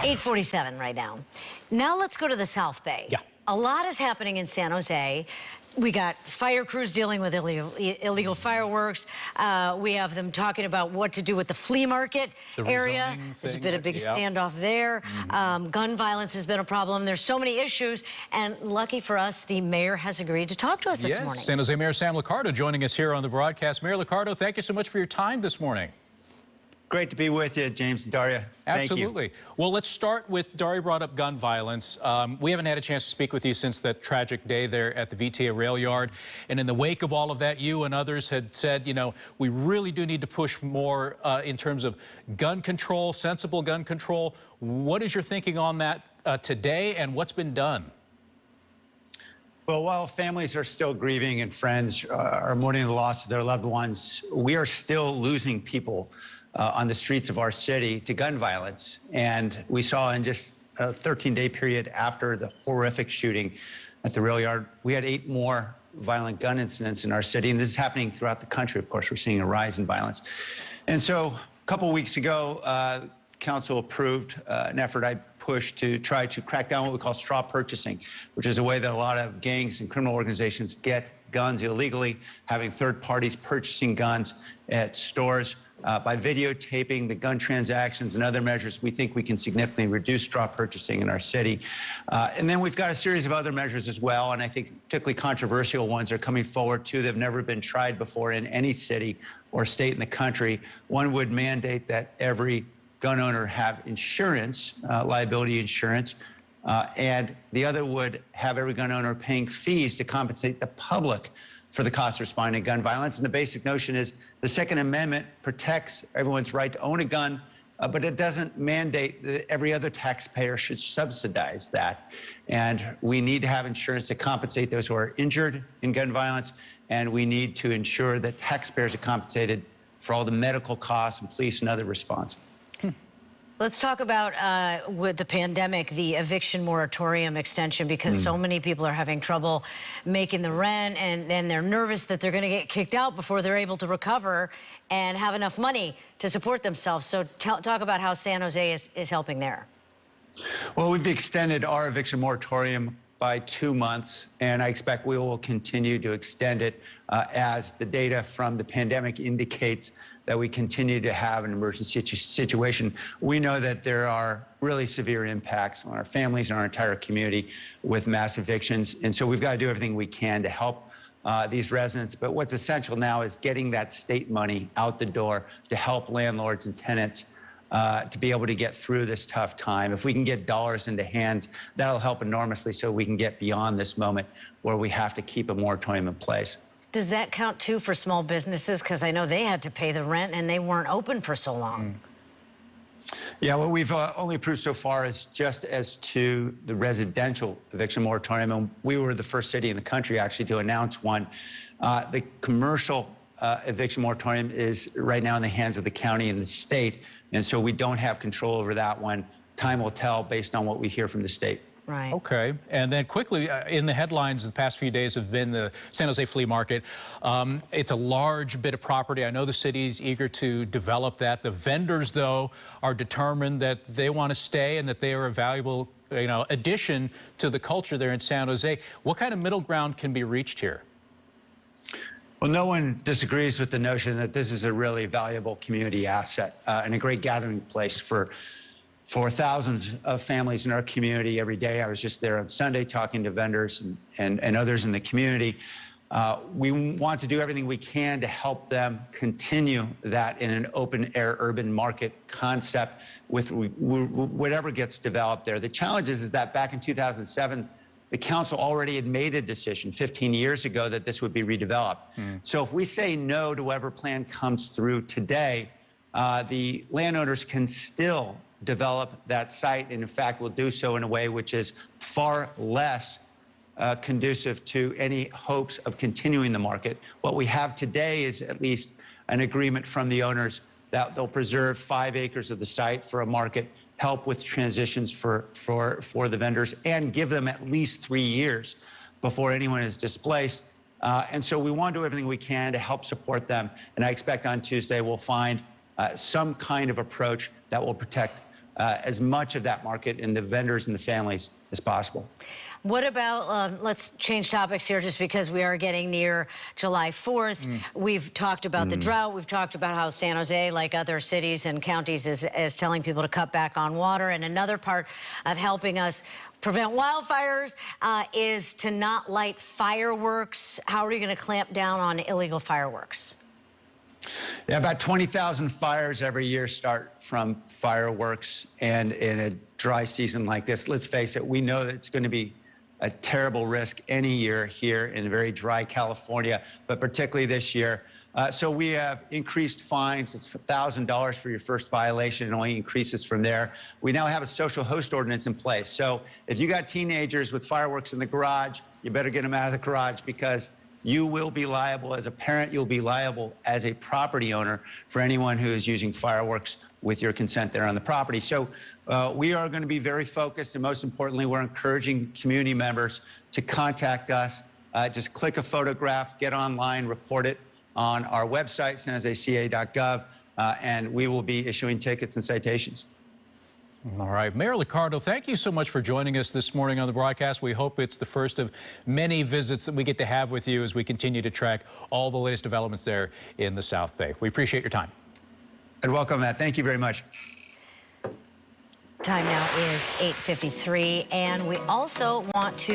8:47 right now. Now let's go to the South Bay. Yeah. A lot is happening in San Jose. We got fire crews dealing with illegal fireworks. We have them talking about what to do with the flea market area. There's been a big standoff there. Gun violence has been a problem. There's so many issues. And lucky for us, the mayor has agreed to talk to us this morning. San Jose Mayor Sam Liccardo joining us here on the broadcast. Mayor Liccardo, thank you so much for your time this morning. Great to be with you, James and Daria. Absolutely. Thank you. Well, let's start with, Daria brought up gun violence. We haven't had a chance to speak with you since that tragic day there at the VTA rail yard. And in the wake of all of that, you and others had said, you know, we really do need to push more in terms of gun control, sensible gun control. What is your thinking on that today, and what's been done? Well, while families are still grieving and friends are mourning the loss of their loved ones, we are still losing people on the streets of our city to gun violence. And we saw in just a 13-day period after the horrific shooting at the rail yard, we had 8 more violent gun incidents in our city. And this is happening throughout the country. Of course, we're seeing a rise in violence. And so a couple of weeks ago, council approved an effort I pushed to try to crack down what we call straw purchasing, which is a way that a lot of gangs and criminal organizations get guns illegally, having third parties purchasing guns at stores. By videotaping the gun transactions and other measures, we think we can significantly reduce straw purchasing in our city. And then we've got a series of other measures as well, and I think particularly controversial ones are coming forward too. They've never been tried before in any city or state in the country. One would mandate that every gun owner have insurance, liability insurance, and the other would have every gun owner paying fees to compensate the public for the cost of responding to gun violence. And the basic notion is the Second Amendment protects everyone's right to own a gun, but it doesn't mandate that every other taxpayer should subsidize that. And we need to have insurance to compensate those who are injured in gun violence, and we need to ensure that taxpayers are compensated for all the medical costs and police and other response. Let's talk about, with the pandemic, the eviction moratorium extension, because so many people are having trouble making the rent, and they're nervous that they're going to get kicked out before they're able to recover and have enough money to support themselves. So talk about how San Jose is helping there. Well, we've extended our eviction moratorium by 2 months, and I expect we will continue to extend it as the data from the pandemic indicates that we continue to have an emergency situation. We know that there are really severe impacts on our families and our entire community with mass evictions, and so we've got to do everything we can to help these residents. But what's essential now is getting that state money out the door to help landlords and tenants to be able to get through this tough time. If we can get dollars into hands, that'll help enormously so we can get beyond this moment where we have to keep a moratorium in place. Does that count, too, for small businesses? Because I know they had to pay the rent, and they weren't open for so long. Yeah, what we've only approved so far is just as to the residential eviction moratorium, and we were the first city in the country, actually, to announce one. The commercial eviction moratorium is right now in the hands of the county and the state, and so we don't have control over that one. Time will tell based on what we hear from the state. Right. Okay. And then quickly, in the headlines the past few days have been the San Jose flea market. It's a large bit of property. I know the city's eager to develop that. The vendors, though, are determined that they want to stay and that they are a valuable, addition to the culture there in San Jose. What kind of middle ground can be reached here? Well, no one disagrees with the notion that this is a really valuable community asset and a great gathering place for thousands of families in our community every day. I was just there on Sunday talking to vendors and others in the community. We want to do everything we can to help them continue that in an open-air urban market concept with whatever gets developed there. The challenge is that back in 2007, the council already had made a decision 15 years ago that this would be redeveloped. So if we say no to whatever plan comes through today, the landowners can still develop that site, and in fact will do so in a way which is far less conducive to any hopes of continuing the market. What we have today is at least an agreement from the owners that they'll preserve 5 acres of the site for a market, help with transitions for the vendors, and give them at least 3 years before anyone is displaced. And so we want to do everything we can to help support them, and I expect on Tuesday we'll find some kind of approach that will protect as much of that market and the vendors and the families as possible. What about, let's change topics here just because we are getting near July 4th. We've talked about the drought. We've talked about how San Jose, like other cities and counties, is telling people to cut back on water. And another part of helping us prevent wildfires is to not light fireworks. How are you going to clamp down on illegal fireworks? Yeah, about 20,000 fires every year start from fireworks. And in a dry season like this, let's face it, we know that it's going to be a terrible risk any year here in very dry California, but particularly this year. So we have increased fines. It's $1,000 for your first violation. It only increases from there. We now have a social host ordinance in place. So if you got teenagers with fireworks in the garage, you better get them out of the garage, because you will be liable as a parent. You'll be liable as a property owner for anyone who is using fireworks with your consent there on the property. So we are going to be very focused, and most importantly, we're encouraging community members to contact us. Just click a photograph, get online, report it on our website, sanjoseca.gov, and we will be issuing tickets and citations. All right, Mayor Liccardo, thank you so much for joining us this morning on the broadcast. We hope it's the first of many visits that we get to have with you as we continue to track all the latest developments there in the South Bay. We appreciate your time. I'd welcome that. Thank you very much. Time now is 8:53, and we also want to